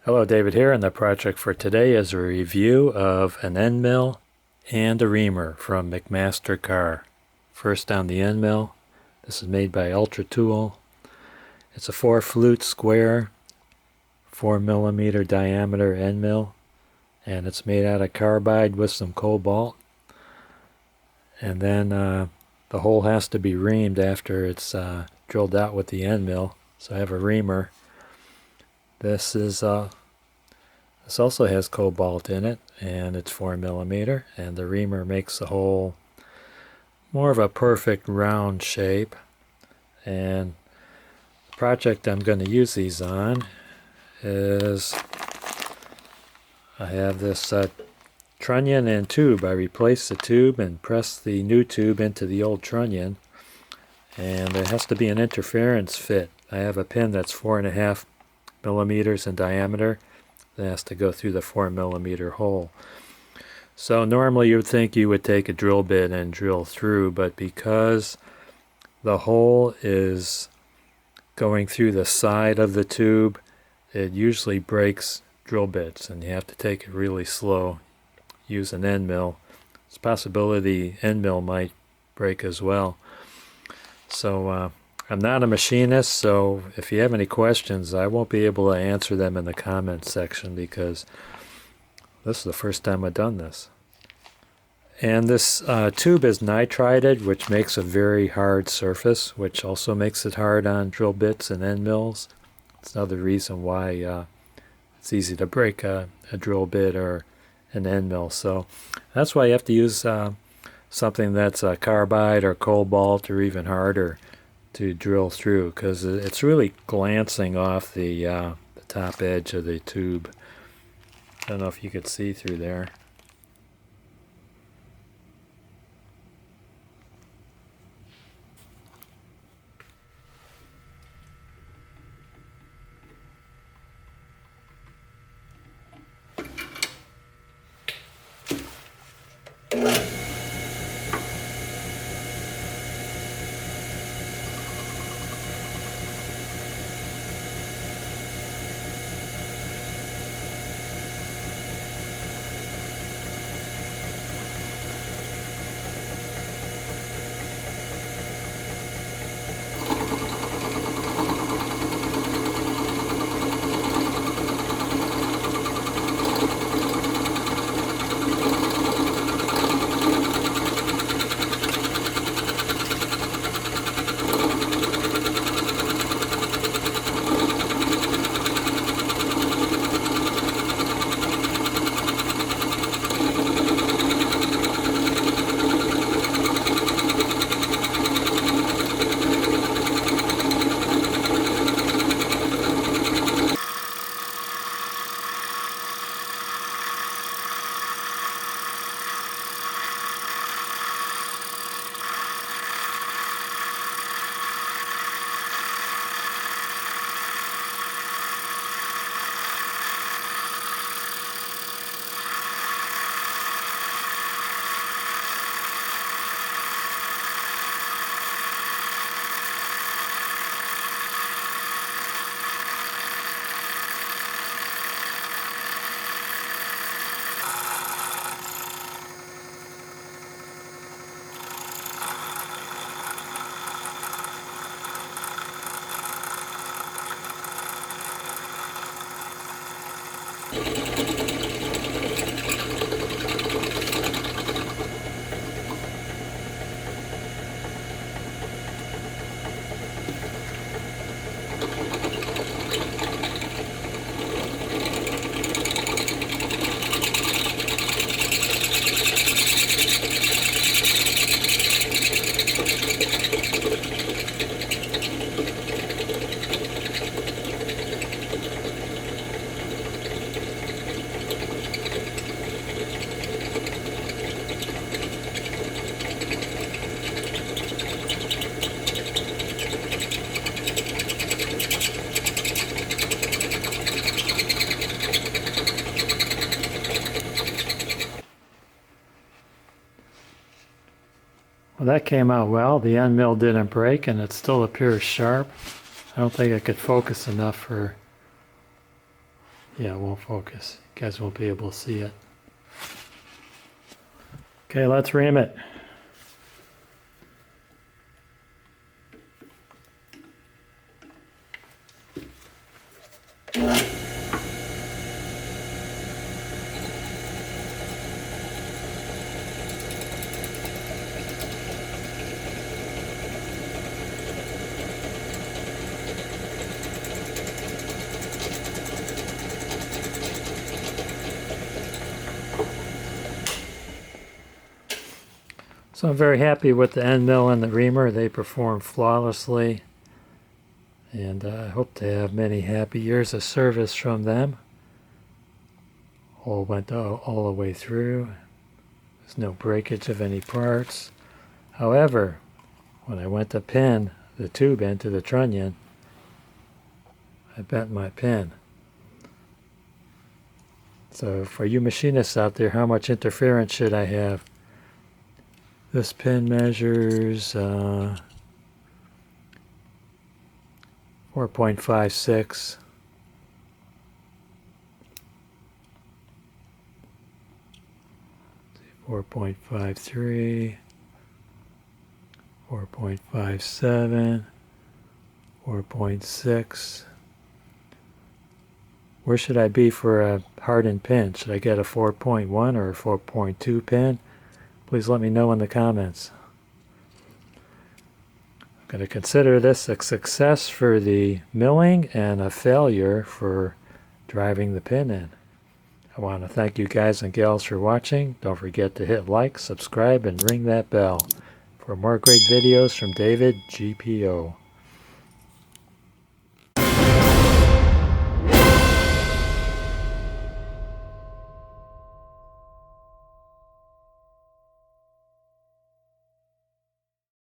Hello, David here, and the project for today is a review of an end mill and a reamer from McMaster Carr. First on the end mill, this is made by Ultratool. It's a 4-flute square, 4mm diameter end mill, and it's made out of carbide with some cobalt. And then the hole has to be reamed after it's drilled out with the end mill, so I have a reamer. This also has cobalt in it, and it's 4mm, and the reamer makes the hole more of a perfect round shape. And the project I'm going to use these on is I have this trunnion and tube. I replaced the tube and pressed the new tube into the old trunnion, and there has to be an interference fit. I have a pin that's 4.5 millimeters in diameter that has to go through the 4mm hole. So normally you would think you would take a drill bit and drill through, but because the hole is going through the side of the tube, it usually breaks drill bits, and you have to take it really slow. Use an end mill. It's a possibility end mill might break as well. So I'm not a machinist, so if you have any questions, I won't be able to answer them in the comments section because this is the first time I've done this. And this tube is nitrided, which makes a very hard surface, which also makes it hard on drill bits and end mills. It's another reason why it's easy to break a drill bit or an end mill. So that's why you have to use something that's carbide or cobalt or even harder to drill through, because it's really glancing off the top edge of the tube. I don't know if you could see through there. Well, that came out well. The end mill didn't break, and it still appears sharp. I don't think I could focus enough for Yeah, it won't focus. You guys won't be able to see it. Okay, let's ream it. So I'm very happy with the end mill and the reamer. They perform flawlessly, and I hope to have many happy years of service from them. All went all the way through. There's no breakage of any parts. However, when I went to pin the tube into the trunnion, I bent my pin. So for you machinists out there, how much interference should I have? This pin measures 4.56. Four 4.53, 4.57, 4.6. Where should I be for a hardened pin? Should I get a 4.1 or a 4.2 pin? Please let me know in the comments. I'm going to consider this a success for the milling and a failure for driving the pin in. I want to thank you guys and gals for watching. Don't forget to hit like, subscribe, and ring that bell for more great videos from David GPO.